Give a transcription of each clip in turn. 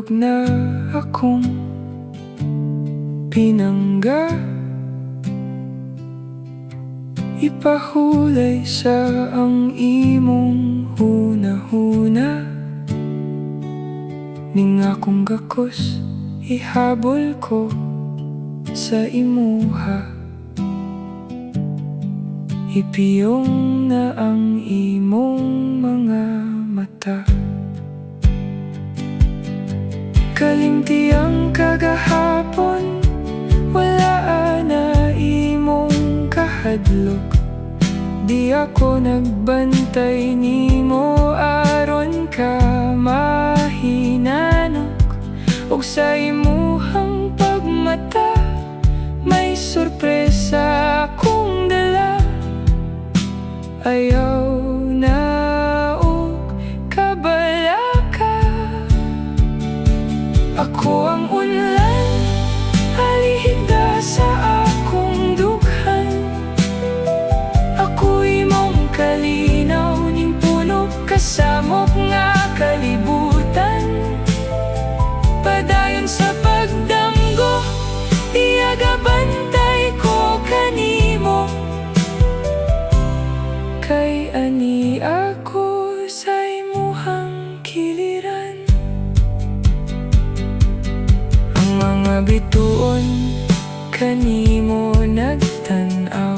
tulog na akong pinangga, ipahulay sa ang imong huna-huna. Ning akong gakos, ihabol ko sa imuha. Ipiyong na ang imong mga mata. Kalimtiang kagahapon, wala na imong kahadlok. Di ako nagbantay nimo aron ka mahinanok. Og sa imuhang pagmata, may sorpresa akong dala. Ayaw na og kabalaka. Ako ang unlan, alihigda sa akong dughan. Ako imong kalinaw, ning puno kasamok nga kalibutan. Padayon sa pagdamgo, iagabantay ko kanimo. Kay ani ako sa imuhang kiliran. Ang mga bituon kanimo nagtanaw,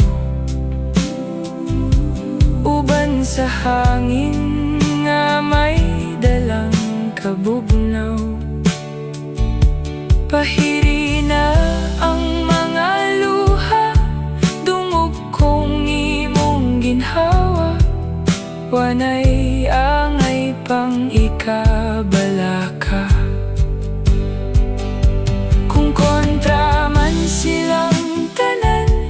uban sa hangin nga may dalang kabugnaw. Pahiri na ang mga luha, dungog kong imong ginhawa. Wanay angay pang ikabalaka. Kung kontra man silang tanan,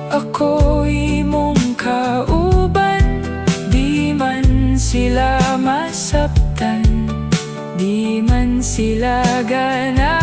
ako imong kauban. Di man sila masaptan, di man sila gana.